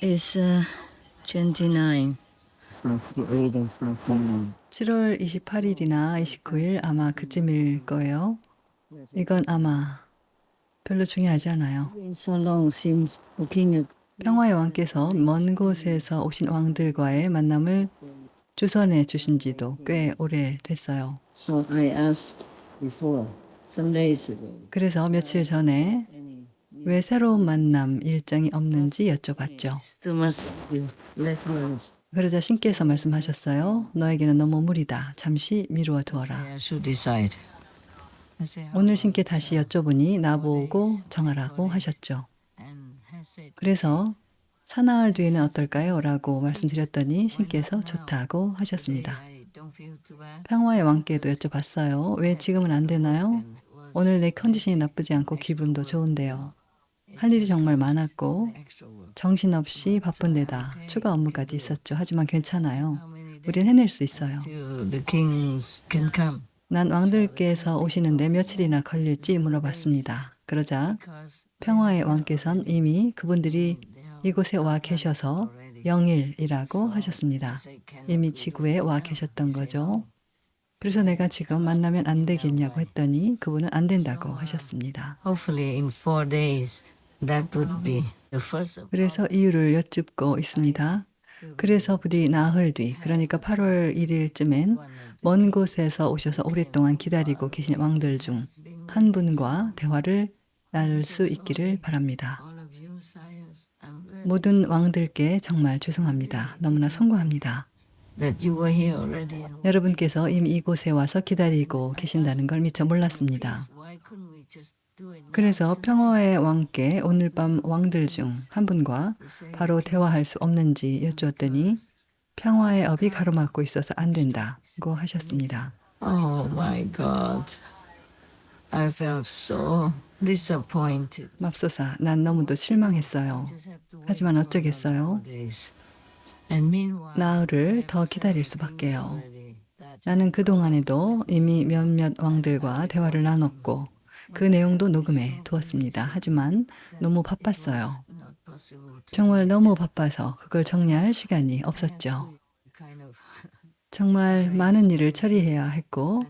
is 29. 7월 28일이나 29일 아마 그쯤일 거예요. 이건 아마 별로 중요하지 않아요. So long since looking at 평화의 왕께서 먼 곳에서 오신 왕들과의 만남을 주선해 주신 지도 꽤 오래 됐어요. so I asked before some days ago. 그래서 며칠 전에 왜 새로운 만남 일정이 없는지 여쭤봤죠. Too much left me. 그러자 신께서 말씀하셨어요. 너에게는 너무 무리다. 잠시 미루어 두어라. I should decide. I said, 오늘 신께 다시 여쭤보니 나보고 정하라고 하셨죠. and has said, 그래서 사나흘 뒤에는 어떨까요? 라고 말씀드렸더니 신께서 좋다고 하셨습니다. I don't feel too bad. 평화의 왕께도 여쭤봤어요. 왜 지금은 안 되나요? 오늘 내 컨디션이 나쁘지 않고 기분도 좋은데요. 할 일이 정말 많았고 Extra work. 정신없이 바쁜 데다 추가 업무까지 있었죠. 하지만 괜찮아요. 우린 해낼 수 있어요. Till the kings can come. 난 왕들께서 오시는데 며칠이나 걸릴지 물어봤습니다. 그러자 Because 평화의 왕께서는 이미 그분들이 이곳에 와 계셔서 영일이라고 하셨습니다. 이미 지구에 와 계셨던 거죠. 그래서 내가 지금 만나면 안 되겠냐고 했더니 그분은 안 된다고 하셨습니다. hopefully in 4 days that would be the first of 그래서 이유를 여쭙고 있습니다. 그래서 부디 나흘 뒤, 그러니까 8월 1일쯤엔 먼 곳에서 오셔서 오랫동안 기다리고 계신 왕들 중 한 분과 대화를 나눌 수 있기를 바랍니다. all of you sires. I'm very 모든 왕들께 정말 죄송합니다. 너무나 송구합니다. that you were here already. And 여러분께서 이미 이곳에 와서 기다리고 계신다는 걸 미처 몰랐습니다. why couldn't we just do it now? 그래서 평화의 왕께 오늘 밤 왕들 중 한 분과 바로 대화할 수 없는지 여쭈었더니 평화의 업이 가로막고 있어서 안 된다고 하셨습니다. Oh my God. I felt so disappointed. 맙소사, 난 너무도 실망했어요. Just have to wait 하지만 for 어쩌겠어요? 4 days. And meanwhile, 나흘을 더 기다릴 수밖에요. already that 나는 그동안에도 이미 몇몇 왕들과 대화를 나눴고 그 내용도 녹음해 두었습니다. 하지만 너무 바빴어요. not possible to 정말 너무 바빠서 그걸 정리할 시간이 없었죠. kind of 정말 많은 일을 처리해야 했고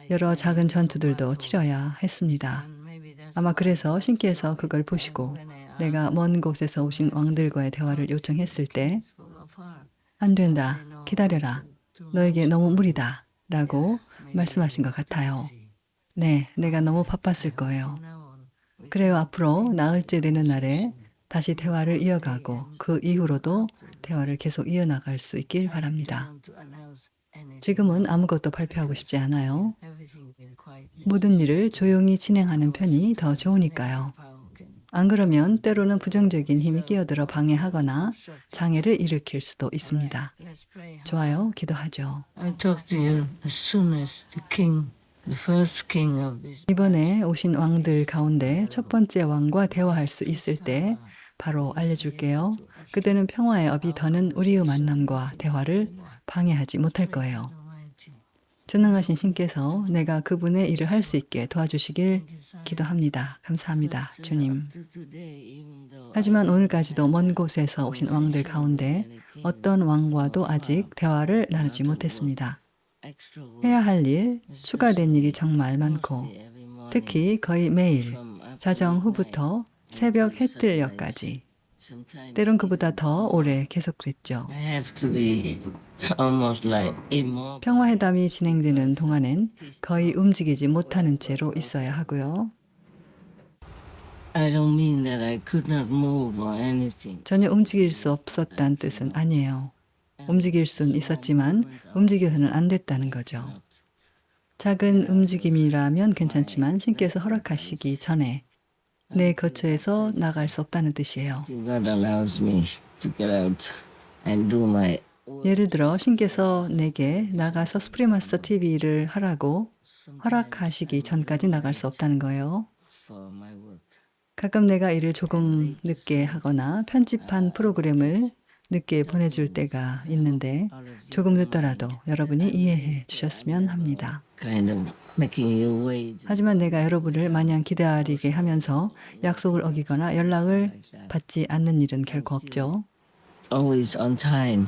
여러 작은 전투들도 치러야 했습니다. maybe that's 아마 그래서 신께서 그걸 보시고 내가 먼 곳에서 오신 왕들과의 대화를 요청했을 때 full of heart. 안 된다, 기다려라, 너에게 너무 무리다 라고 말씀하신 것 같아요. 네, 내가 너무 바빴을 거예요. Now on, 그래요, 앞으로 나흘째 되는 날에 다시 대화를 이어가고 그 이후로도 대화를 계속 이어나갈 수 있길 바랍니다. want to announce anything. 지금은 아무것도 발표하고 싶지 않아요. Everything been quite 모든 일을 조용히 진행하는 편이 더 좋으니까요. power can 안 그러면 때로는 부정적인 힘이 끼어들어 방해하거나 장애를 일으킬 수도 있습니다. let's pray. 좋아요, 기도하죠. I'll talk to you as soon as the first king of this. 이번에 오신 왕들 가운데 첫 번째 왕과 대화할 수 있을 때 바로 알려줄게요. 그때는 평화의 업이 더는 우리의 만남과 대화를 방해하지 못할 거예요. Almighty. 전능하신 신께서 내가 그분의 일을 할 수 있게 도와주시길 기도합니다. 감사합니다, 주님. To today, even though 하지만 오늘까지도 먼 곳에서 오신 왕들 가운데 어떤 왕과도 아직 대화를 나누지 못했습니다. extra work 해야 할 일, 추가된 일이 정말 많고 every morning 특히 거의 매일 from 자정 후부터 새벽 해뜰녘까지 sometimes 때론 그보다 더 오래 계속됐죠. I have to be almost like immobile. 평화회담이 진행되는 동안엔 거의 움직이지 못하는 채로 있어야 하고요. I don't mean that I could not move or anything. 전혀 움직일 수 없었다는 뜻은 아니에요. 움직일 수는 있었지만 움직여서는 안 됐다는 거죠. 작은 움직임이라면 괜찮지만 신께서 허락하시기 전에 내 거처에서 나갈 수 없다는 뜻이에요. God allows me to get out and do my 예를 들어 신께서 내게 나가서 스프리마스터 TV를 하라고 허락하시기 전까지 나갈 수 없다는 거예요. for my work. 가끔 내가 일을 조금 늦게 하거나 편집한 프로그램을 늦게 보내줄 때가 있는데 조금 늦더라도 여러분이 이해해 주셨으면 합니다. Kind of making you wait. 하지만 내가 여러분을 마냥 기다리게 하면서 약속을 어기거나 연락을 받지 않는 일은 결코 없죠. always on time.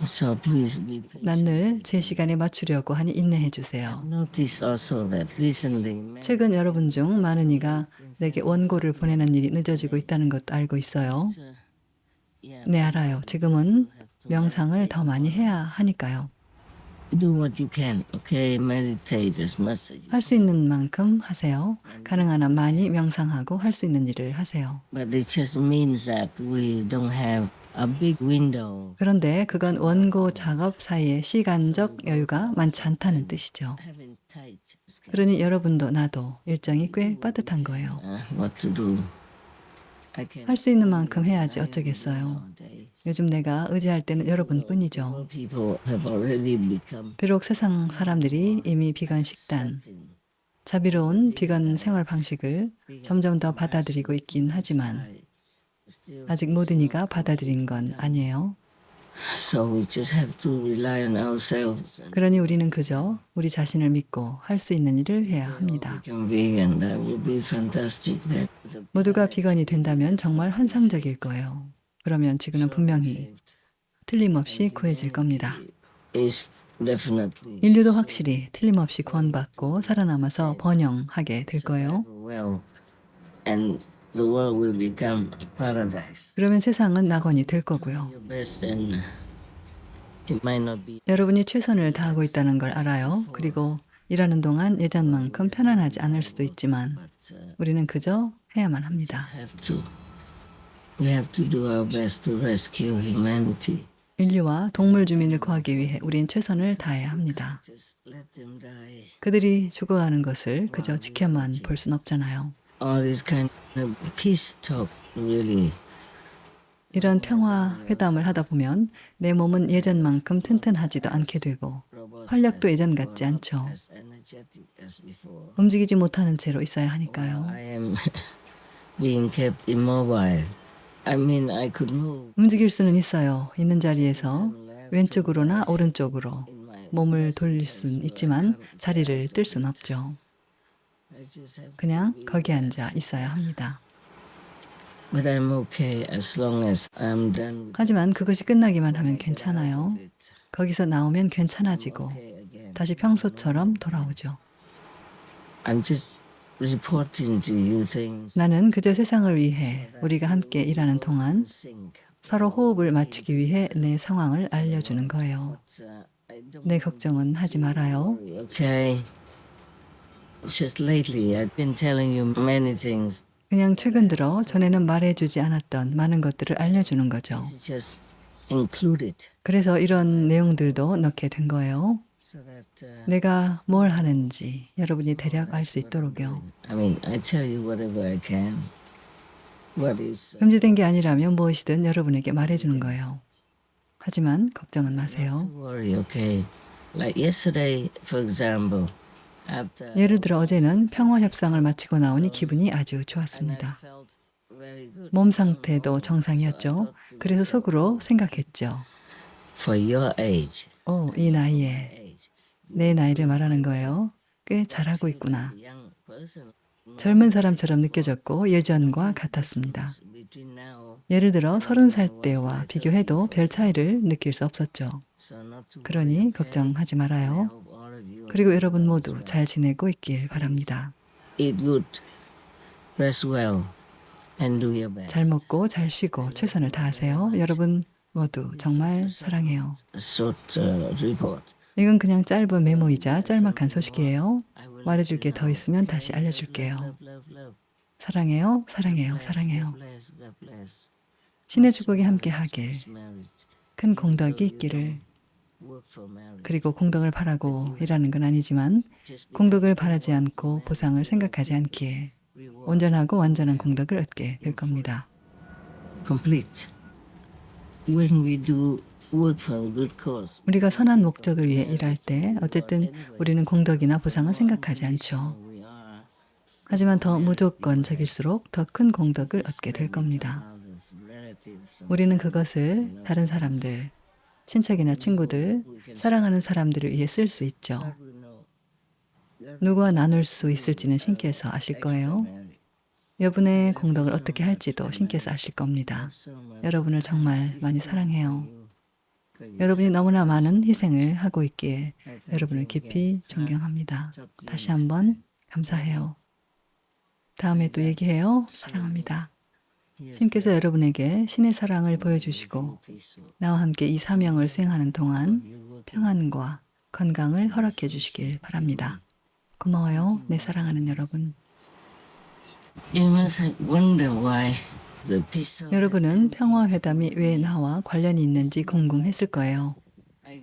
So please be patient. 난 늘 제 시간에 맞추려고 하니 인내해 주세요. Notice also that recently 최근 여러분 중 많은 이가 내게 원고를 보내는 일이 늦어지고 있다는 것도 알고 있어요. 네, 알아요. 지금은 명상을 더 많이 해야 하니까요. do what you can, okay? Meditate as much as you 할 수 있는 만큼 하세요. 가능한 한 많이 명상하고 할 수 있는 일을 하세요. But it just means that we don't have a big window. 그런데 그건 원고 작업 사이에 시간적 여유가 많지 않다는 뜻이죠. Having tight schedule, 그러니 여러분도 나도 일정이 꽤 빠듯한 거예요. what to do. I can 할 수 있는 만큼 해야지 어쩌겠어요. nowadays. 요즘 내가 의지할 때는 여러분뿐이죠. More people have already become 비록 세상 사람들이 이미 비건 식단, 자비로운 비건 생활 방식을 점점 더 받아들이고 있긴 하지만 still. 아직 모든 이가 받아들인 건 아니에요. So we just have to rely on ourselves and 그러니 우리는 그저 우리 자신을 믿고 할 수 있는 일을 해야 합니다. become vegan. That would be fantastic. That the 모두가 비건이 된다면 정말 환상적일 거예요. 그러면 지구는 분명히 틀림없이 구해질 겁니다. is definitely 인류도 확실히 틀림없이 구원받고 살아남아서 번영하게 될 거예요. well, and the world will become a paradise. 그러면 세상은 낙원이 될 거고요. Your best, and it might not be 여러분이 최선을 다하고 있다는 걸 알아요. 그리고 일하는 동안 예전만큼 편안하지 않을 수도 있지만 but 우리는 그저 해야만 합니다. have to. We have to do our best to rescue humanity. 인류와 동물 주민을 구하기 위해 우린 최선을 다해야 합니다. Just let them die. 그들이 죽어가는 것을 그저 지켜만 볼 순 없잖아요. All this kind of peace talk really 이런 평화 회담을 하다 보면 내 몸은 예전만큼 튼튼하지도 않게 되고 활력도 예전 같지 않죠. as energetic as before. 움직이지 못하는 채로 있어야 하니까요. I am being kept immobile. I mean, I could move 움직일 수는 있어요. 있는 자리에서 왼쪽으로나 오른쪽으로 in my. 몸을 돌릴 수는 있지만 자리를 뜰 수는 없죠. I just have. 그냥 거기 앉아 있어야 합니다. But I'm okay as long as I'm done with 하지만 그것이 끝나기만 하면 괜찮아요. it. 거기서 나오면 괜찮아지고 Okay again. 다시 평소처럼 돌아오죠. I'm just reporting to you things. 나는 그저 세상을 위해 우리가 함께 일하는 동안 Sync. 서로 호흡을 맞추기 위해 내 상황을 알려주는 거예요. I don't 내 걱정은 하지 말아요. worry, okay? It's just lately I've been telling you many things. 그냥 최근 들어 전에는 말해주지 않았던 많은 것들을 알려주는 거죠. It's just included 그래서 이런 내용들도 넣게 된 거예요. so that 내가 뭘 하는지 여러분이 대략 알 수 있도록요. I mean, I tell you whatever I can. What is 금지된 게 아니라면 무엇이든 여러분에게 말해주는 거예요. 하지만 걱정은 to 마세요. worry, okay? Like yesterday, for example, after 예를 들어 어제는 평화 협상을 마치고 나오니 기분이 아주 and I 좋았습니다. felt very good. 몸 상태도 정상이었죠. 그래서 속으로 생각했죠. For your age, 이 나이에 age, 내 나이를 말하는 거예요. 꽤 잘하고 있구나. young person. 젊은 사람처럼 느껴졌고 예전과 같았습니다. Between now, 예를 들어 30살 때와 비교해도 별 차이를 느낄 수 없었죠. so not to. 그러니 걱정하지 말아요. Hope all of you 그리고 여러분 모두 잘 지내고 있길 바랍니다. eat good, rest well, and do your best. 잘 먹고 잘 쉬고 최선을 다하세요. 여러분 모두 정말 사랑해요. A short report. 이건 그냥 짧은 메모이자 짤막한 소식이에요. I will 말해줄 게 더 있으면 다시 알려줄게요. love, love. 사랑해요, 사랑해요, 사랑해요. God bless, God bless. 신의 축복이 함께 하길, Marriage, 큰 공덕이 있기를, work for marriage. 그리고 공덕을 바라고 일하는 건 아니지만 Just be 공덕을 바라지 않고 보상을 생각하지 않기에 reward 온전하고 완전한 공덕을 얻게 될 겁니다. complete. When we do work for a good cause, 우리가 선한 목적을 위해 일할 때 어쨌든 우리는 공덕이나 보상은 생각하지 않죠. we are 하지만 더 무조건적일수록 더 큰 공덕을 얻게 될 겁니다. others, relatives, 우리는 그것을 다른 사람들, 친척이나 친구들, 사랑하는 사람들을 위해 쓸 수 있죠. we know. 누구와 나눌 수 있을지는 신께서 아실 거예요. Marriage. 여러분의 공덕을 어떻게 할지도 신께서 아실 겁니다. 여러분을 정말 많이 사랑해요. 여러분이 너무나 많은 희생을 하고 있기에 여러분을 깊이 존경합니다. 다시 한번 감사해요. 다음에 또 얘기해요. 사랑합니다. 신께서 여러분에게 신의 사랑을 보여주시고 나와 함께 이 사명을 수행하는 동안 평안과 건강을 허락해 주시길 바랍니다. 고마워요. 내 사랑하는 여러분. You must have wondered why the peace of 여러분은 평화회담이 왜 나와 관련이 있는지 궁금했을 거예요.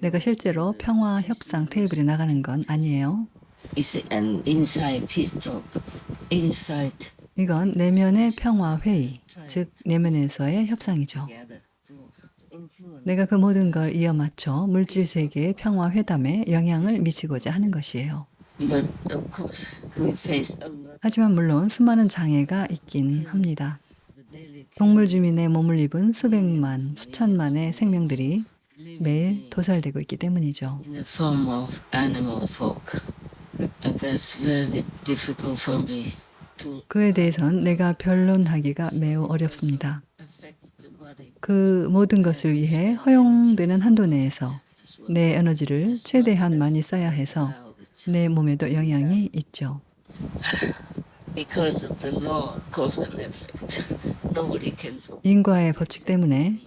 내가 실제로 평화 협상 테이블에 나가는 건 아니에요. is an inside peace talk. Inside 이건 내면의 평화 회의, 즉 내면에서의 협상이죠. together to influence. 내가 그 모든 걸 이어 맞춰 물질 세계의 평화 회담에 영향을 미치고자 하는 것이에요. But of course, we face a lot 하지만 물론 수많은 장애가 있긴 합니다. of daily 동물 주민의 몸을 입은 수백만, 수천만의 생명들이 매일 도살되고 있기 때문이죠. in the form of animal folk. And that's very difficult for me to 그에 대해선 내가 변론하기가 매우 어렵습니다. affect the body. 그 모든 것을 위해 허용되는 한도 내에서 내 에너지를 최대한 많이 써야 해서 내 몸에도 영향이 있죠. Because of the law of cause and effect. Nobody can 인과의 법칙 때문에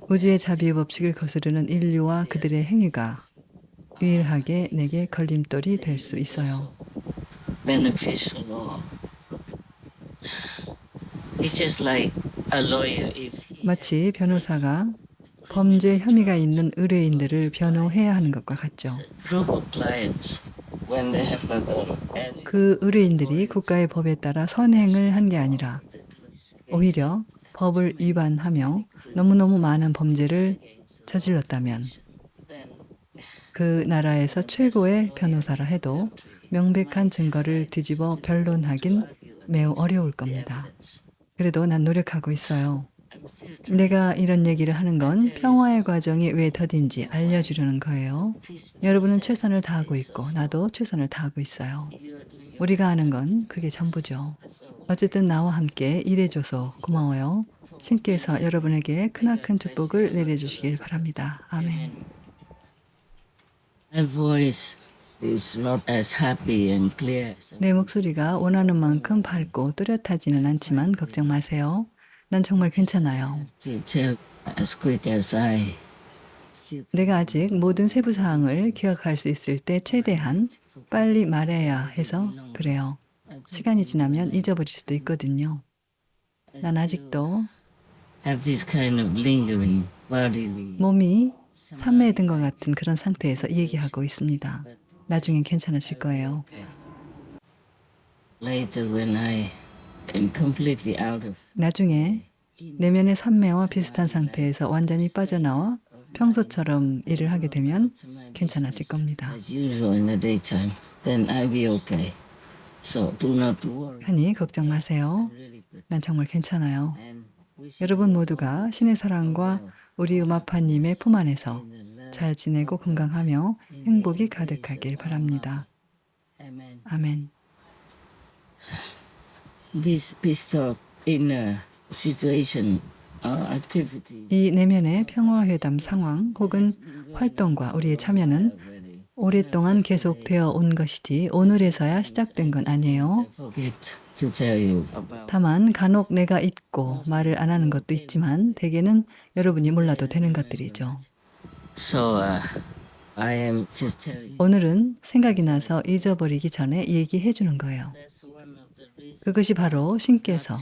우주의 자비의 법칙을 거스르는 인류와 그들의 행위가 유일하게 내게 걸림돌이 될 수 있어요. beneficial law. It's just like a lawyer if he 마치 변호사가 범죄 혐의가 있는 의뢰인들을 변호해야 하는 것과 같죠. group of clients when they have not done anything. 그 의뢰인들이 국가의 법에 따라 선행을 한 게 아니라 오히려 법을 위반하며 너무너무 많은 범죄를 저질렀다면 그 나라에서 최고의 변호사라 해도 명백한 증거를 뒤집어 변론하긴 매우 어려울 겁니다. 그래도 난 노력하고 있어요. I'm still trying. 내가 이런 얘기를 하는 건 평화의 과정이 왜 더딘지 알려주려는 거예요. 여러분은 최선을 다하고 있고 나도 최선을 다하고 있어요. You're doing your 우리가 하는 건 그게 전부죠. 어쨌든 나와 함께 일해줘서 고마워요. 신께서 여러분에게 크나큰 축복을 내려주시길 바랍니다. 아멘. My voice is not as happy and clear as 내 목소리가 원하는 만큼 밝고 뚜렷하지는 않지만 걱정 마세요. 난 정말 괜찮아요. to tell as quick as I still 내가 아직 모든 세부 사항을 기억할 수 있을 때 최대한 빨리 말해야 해서 그래요. 시간이 지나면 잊어버릴 수도 있거든요. 난 아직도 have this kind of lingering bodily. 몸이 산매에 든 것 같은 그런 상태에서 얘기하고 있습니다. 나중엔 괜찮아질 거예요. Later when I am completely out of 나중에 내면의 산매와 비슷한 상태에서 완전히 빠져나와 평소처럼 일을 하게 되면 괜찮아질 겁니다. as usual in the daytime, then I'll be okay. So do not worry. 하니 걱정 마세요. Really good. 난 정말 괜찮아요. And wish 여러분 모두가 신의 사랑과 우리 음악파님의 품 안에서 잘 지내고 건강하며 행복이 가득하길 바랍니다. Amen. 아멘. This peace talk in a situation or activity 이 내면의 평화회담 상황 혹은 활동과 우리의 참여는 already. 오랫동안 계속되어 온 것이지 오늘에서야 시작된 건 아니에요. I forget to tell you about 다만 간혹 내가 잊고 말을 안 하는 것도 있지만 대개는 여러분이 몰라도 되는 것들이죠. so I am just telling you 오늘은 생각이 나서 잊어버리기 전에 얘기해 주는 거예요. that's one of the reasons 그것이 바로 신께서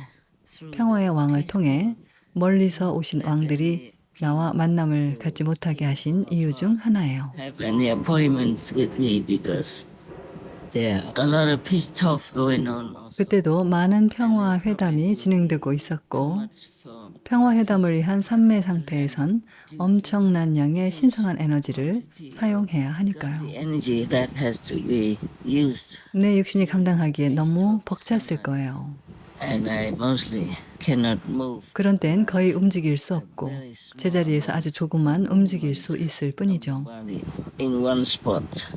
평화의 왕을 통해 멀리서 오신 왕들이 나와 만남을 갖지 못하게 하신 이유 중 하나예요. have any appointments with me because there are a lot of peace talks going on also. 그때도 많은 평화 회담이 진행되고 있었고 Much for 평화 회담을 위한 산매 상태에선 엄청난 양의 신성한 에너지를 사용해야 하니까요. the energy that has to be used 내 육신이 감당하기에 너무 벅찼을 거예요. and I mostly cannot move 그런 땐 거의 움직일 수 없고 제자리에서 아주 조금만 움직일 수 있을 뿐이죠. body in one spot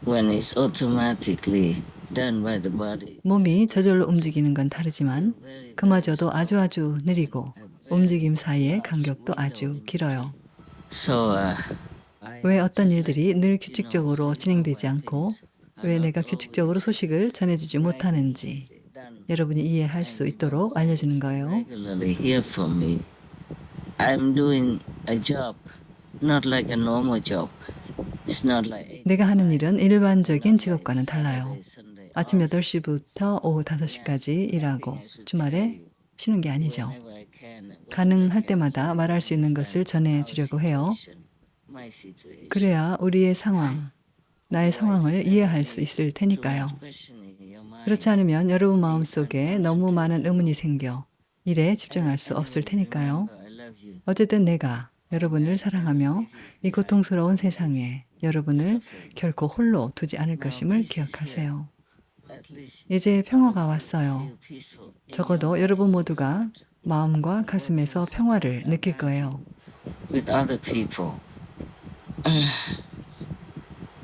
when it's automatically done by the body. 몸이 저절로 움직이는 건 다르지만 그마저도 아주 느리고 움직임 사이의 간격도 아주 길어요. So 왜 어떤 일들이 늘 규칙적으로 진행되지 않고 왜 내가 규칙적으로 소식을 전해주지 못하는지 여러분이 이해할 수 있도록 알려주는 거예요. regularly hear from me. I'm doing a job, not like a normal job. It's not like 내가 하는 일은 일반적인 직업과는 달라요. 아침 8시부터 오후 5시까지 일하고 주말에 쉬는 게 아니죠. 가능할 때마다 말할 수 있는 것을 전해주려고 해요. 그래야 우리의 상황, 나의 상황을 이해할 수 있을 테니까요. 그렇지 않으면 여러분 마음속에 너무 많은 의문이 생겨 일에 집중할 수 없을 테니까요. 어쨌든 내가 여러분을 사랑하며 이 고통스러운 세상에 여러분을 결코 홀로 두지 않을 것임을 기억하세요. 이제 평화가 왔어요. 적어도 여러분 모두가 마음과 가슴에서 평화를 느낄 거예요. with other people.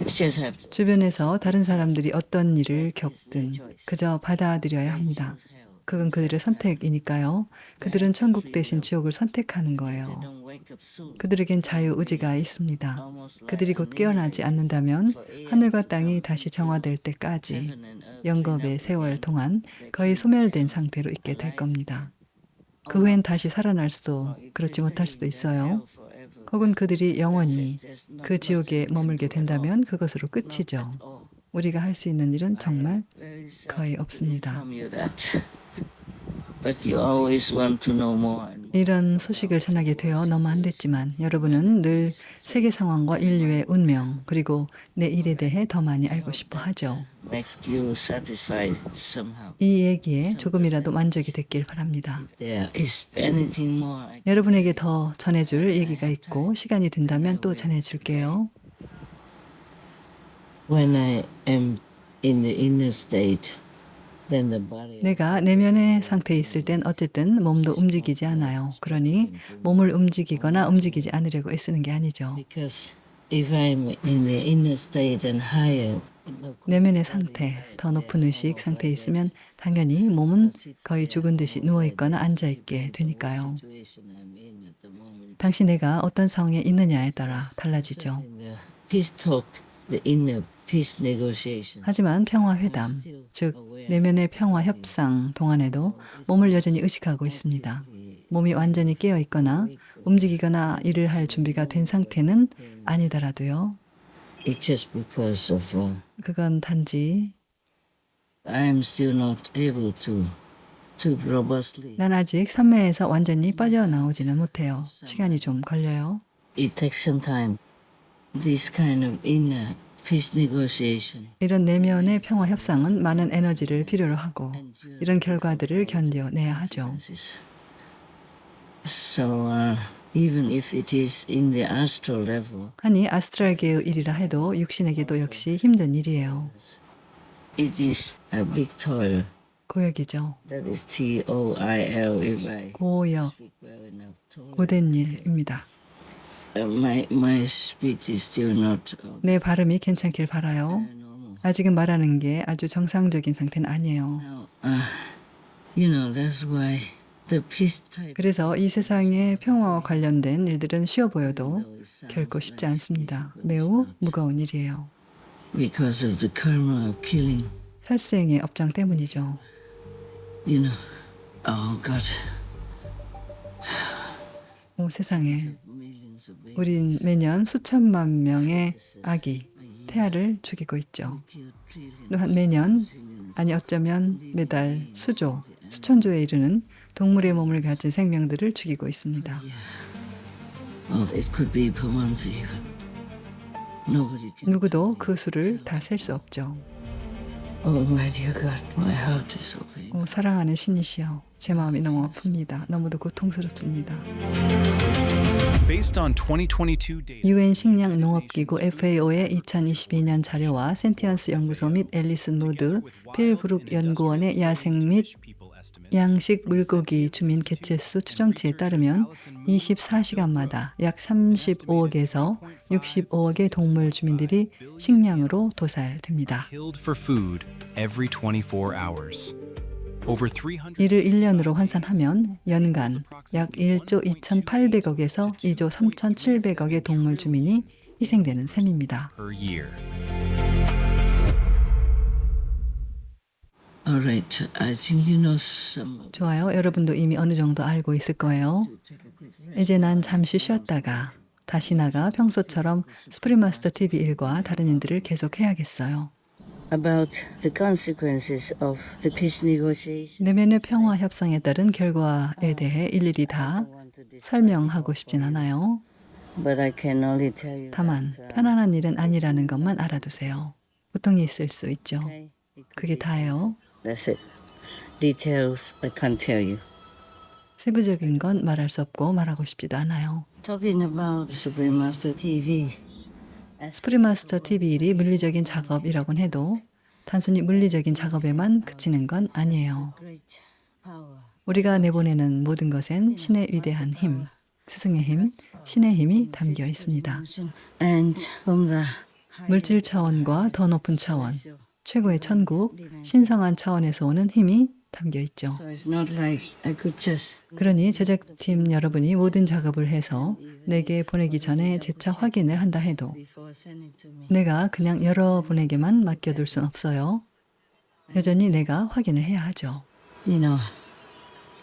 Just have to 주변에서 다른 사람들이 어떤 일을 겪든 그저 받아들여야 합니다. 그건 그들의 선택이니까요. 그들은 천국 대신 지옥을 선택하는 거예요. 그들에겐 자유의지가 있습니다. 그들이 곧 깨어나지 않는다면 하늘과 땅이 다시 정화될 때까지 영겁의 세월 동안 거의 소멸된 상태로 있게 될 겁니다. 그 후엔 다시 살아날 수도 그렇지 못할 수도 있어요. 혹은 그들이 영원히 그 지옥에 머물게 된다면 그것으로 끝이죠. 우리가 할 수 있는 일은 정말 거의 없습니다. But you always want to know more. 이런 소식을 전하게 되어 너무 안 됐지만 여러분은 늘 세계 상황과 인류의 운명 그리고 내 일에 대해 더 많이 알고 싶어 하죠. Makes you satisfied somehow. 이 얘기에 조금이라도 만족이 됐길 바랍니다. There is anything more. 여러분에게 더 전해줄 얘기가 있고 시간이 된다면 또 전해줄게요. When I am in the inner state, then the body. 내가 내면의 상태에 있을 땐 어쨌든 몸도 움직이지 않아요. 그러니 몸을 움직이거나 움직이지 않으려고 애쓰는 게 아니죠. Because if I'm in the inner state and higher, 내면의 상태, 더 높은 의식 상태에 있으면 당연히 몸은 거의 죽은 듯이 누워있거나 앉아있게 되니까요. 당시 내가 어떤 상황에 있느냐에 따라 달라지죠. in the peace talk, the inner peace negotiation. 하지만 평화회담, 즉 내면의 평화 협상 동안에도 몸을 여전히 의식하고 있습니다. 몸이 완전히 깨어 있거나 움직이거나 일을 할 준비가 된 상태는 아니더라도요. It's just because of 그건 단지 I'm still not able to robustly. 난 아직 산매에서 완전히 빠져나오지는 못해요. 시간이 좀 걸려요. It takes some time. This kind of inner peace negotiation. 이런 내면의 평화 협상은 많은 에너지를 필요로 하고 이런 결과들을 견뎌내야 하죠. So even if it is in the astral level, 하니 아스트랄계의 일이라 해도 육신에게도 역시 힘든 일이에요. it is a big toil. 고역이죠. That is TOIL if I 고역, speak well enough. Toil. 고된 일입니다. My speech is still not 내 발음이 괜찮길 바라요. normal. 아직은 말하는 게 아주 정상적인 상태는 아니에요. Now, that's why the peace type. 그래서 이 세상의 평화와 관련된 일들은 쉬워 보여도 결코 쉽지 않습니다. 매우 무거운 일이에요. Because of the karma of killing, 살생의 업장 때문이죠. Oh God, 오 세상에 millions of babies 우린 매년 수천만 명의 아기, 태아를 죽이고 있죠. kill trillions. 또한 매년, 아니 어쩌면 매달 수조, 수천조에 이르는 동물의 몸을 가진 생명들을 죽이고 있습니다. It could be per month even. Nobody can. 누구도 그 수를 다 셀 수 없죠. Oh my dear God, my heart is so pain. 오, 사랑하는 신이시여, 제 마음이 너무 아픕니다. 너무도 고통스럽습니다. Based on 2022 data, 유엔 식량 농업기구 FAO의 2022년 자료와 센티언스 연구소 및 앨리슨 무드, 필 브룩 연구원의 야생 및 양식 물고기 주민 개체수 추정치에 따르면 24시간마다 약 35억에서 65억의 동물 주민들이 식량으로 도살됩니다. killed for food every 24 hours. Over 300 이를 1년으로 환산하면 연간 약 1조 2,800억에서 2조 3,700억의 동물 주민이 희생되는 셈입니다. per year. All right, I think you know some. 좋아요. 여러분도 이미 어느 정도 알고 있을 거예요. Take a quick rest. 이제 난 잠시 쉬었다가 다시 나가 평소처럼 스프링마스터 TV 일과 다른 일들을 계속해야겠어요. About the consequences of the peace negotiation. 내면의 평화 협상에 따른 결과에 대해 일일이 다 설명하고 싶진 않아요. But I can only tell you 다만 that, 편안한 일은 아니라는 것만 알아두세요. 고통이 있을 수 있죠. okay, it could 그게 be- 다예요. That's it. Details I can't tell you. 세부적인 건 말할 수 없고 말하고 싶지도 않아요. Talking about Supreme Master TV. 스프링마스터 TV 일이 물리적인 작업이라곤 해도 단순히 물리적인 작업에만 그치는 건 아니에요. Great power. 우리가 내보내는 모든 것엔 신의 위대한 힘, 스승의 힘, 신의 힘이 담겨 있습니다. And from the 물질 차원과 더 높은 차원, 최고의 천국, 신성한 차원에서 오는 힘이 담겨 있죠. So it's not like I could just 그러니 제작팀 여러분이 모든 작업을 해서 내게 보내기 전에 재차 확인을 한다 해도 before sending to me. 내가 그냥 여러분에게만 맡겨둘 순 없어요. 여전히 내가 확인을 해야 하죠. You know,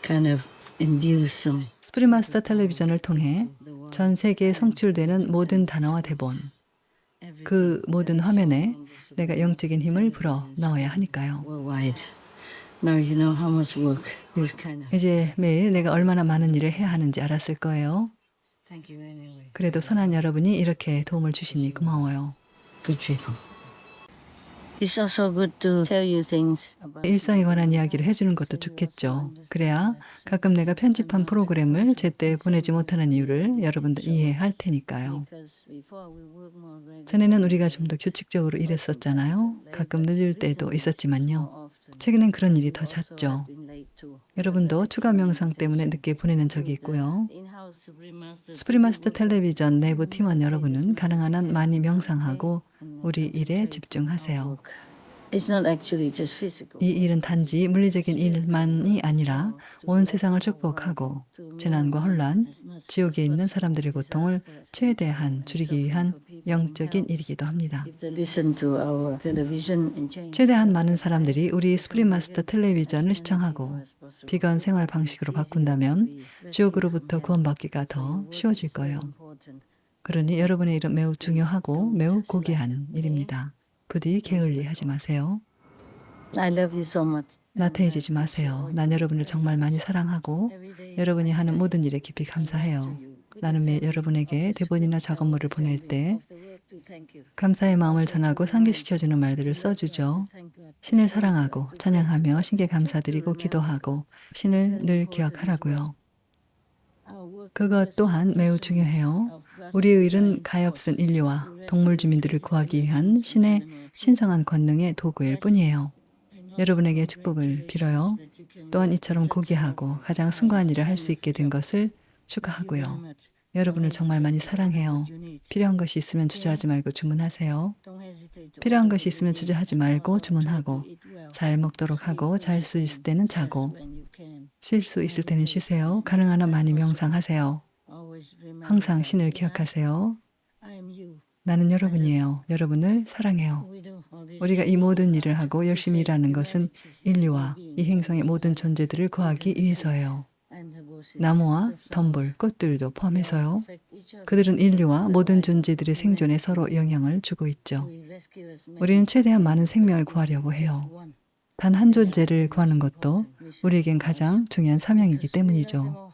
kind of imbue some 스프링마스터 텔레비전을 통해 전 세계에 송출되는 모든 단어와 대본, 그 모든 화면에 내가 영적인 힘을 불어 넣어야 하니까요. worldwide. Now you know how much work this kind of. 이제 매일 내가 얼마나 많은 일을 해야 하는지 알았을 거예요. Thank you anyway. 그래도 선한 여러분이 이렇게 도움을 주시니 고마워요. Good people. It's also good to tell you things about. 일상에 관한 이야기를 해주는 것도 좋겠죠. 그래야 가끔 내가 편집한 프로그램을 제때 보내지 못하는 이유를 여러분도 이해할 테니까요. Because before we work more regularly. 전에는 우리가 좀 더 규칙적으로 일했었잖아요. 가끔 늦을 때도 있었지만요. 최근엔 그런 일이 더 잦죠. Been late too. 여러분도 추가 명상 때문에 늦게 보내는 적이 있고요. In-house Supreme Master 스프링마스터 텔레비전 내부 팀원 여러분은 가능한 한 많이 명상하고 우리 일에 집중하세요. It's not actually just physical. 이 일은 단지 물리적인 일만이 아니라 온 세상을 축복하고 재난과 혼란, 지옥에 있는 사람들의 고통을 최대한 줄이기 위한 영적인 일이기도 합니다. If they listen to our television and change 최대한 많은 사람들이 우리 스프링마스터 텔레비전을 시청하고 비건 생활 방식으로 바꾼다면 지옥으로부터 구원받기가 더 쉬워질 거예요. important. 그러니 여러분의 일은 매우 중요하고 매우 고귀한 일입니다. 부디 게을리 하지 마세요. I love you so much. 나태해지지 마세요. 난 여러분을 정말 많이 사랑하고 여러분이 하는 모든 일에 깊이 감사해요. 나는 매일 여러분에게 대본이나 작업물을 보낼 때 The work to thank you. 감사의 마음을 전하고 상기시켜주는 말들을 써주죠. Thank God. 신을 사랑하고 찬양하며 신께 감사드리고 기도하고 신을 늘 기억하라고요. Our work 그것 또한 매우 중요해요. 우리의 일은 가엾은 인류와 동물 주민들을 구하기 위한 신의 신성한 권능의 도구일 뿐이에요. 여러분에게 축복을 빌어요. 또한 이처럼 고귀하고 가장 숭고한 일을 할 수 있게 된 것을 축하하고요. 여러분을 정말 많이 사랑해요. 필요한 것이 있으면 주저하지 말고 주문하세요. Don't hesitate to 필요한 것이 있으면 주저하지 말고 주문하고 잘 먹도록 하고 잘 수 있을 때는 자고 when you can. 쉴 수 있을 때는 쉬세요. 가능한 한 많이 명상하세요. Always remember 항상 신을 기억하세요. I am you. 나는 여러분이에요. 여러분을 사랑해요. We do all this. 우리가 이 모든 일을 하고 열심히 일하는 것은 인류와 이 행성의 모든 존재들을 구하기 위해서예요. And the bush 나무와 덤불, 꽃들도 포함해서요. affect each other. 그들은 인류와 모든 존재들의 생존에 서로 영향을 주고 있죠. We rescue as many 우리는 최대한 많은 생명을 구하려고 해요. one. 단 한 존재를 구하는 것도 우리에겐 가장 중요한 사명이기 때문이죠.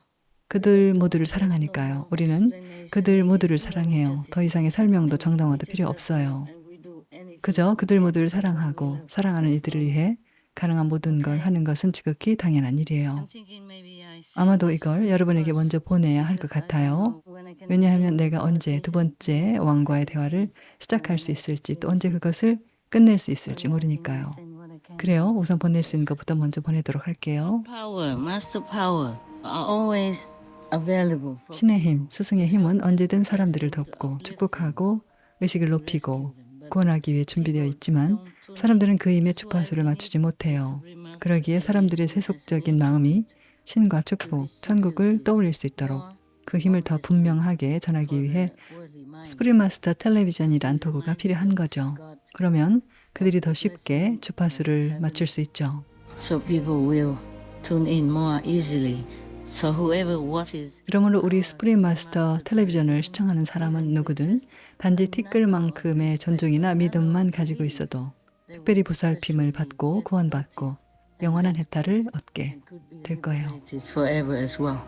그들 모두를 사랑하니까요. 우리는 그들 모두를 사랑해요. 더 이상의 설명도 정당화도 필요 없어요. And we do anything. 그저 그들 모두를 사랑하고 사랑하는 이들을 위해 가능한 모든 걸 하는 것은 지극히 당연한 일이에요. I'm thinking maybe I should 아마도 이걸 여러분에게 먼저 보내야 할 것 같아요. when I can 왜냐하면 내가 언제 두 번째 왕과의 대화를 시작할 수 있을지 또 언제 그것을 끝낼 수 있을지 모르니까요. send what I can. 그래요. 우선 보낼 수 있는 것부터 먼저 보내도록 할게요. Power, master power are always available for 신의 힘, 스승의 힘은 언제든 사람들을 돕고 축복하고 의식을 높이고 구원하기 위해 준비되어 있지만 사람들은 그 힘에 주파수를 맞추지 못해요. 그러기에 사람들의 세속적인 마음이 신과 축복, 천국을 떠올릴 수 있도록 그 힘을 더 분명하게 전하기 위해 스프링 마스터 텔레비전이란 도구가 필요한 거죠. 그러면 그들이 더 쉽게 주파수를 맞출 수 있죠. so people will tune in more easily. So whoever watches 그러므로 우리 스프링 마스터 텔레비전을 시청하는 사람은 누구든 단지 티끌만큼의 존중이나 믿음만 가지고 있어도 특별히 보살핌을 받고 구원받고 영원한 혜택을 얻게 될 거예요. forever as well.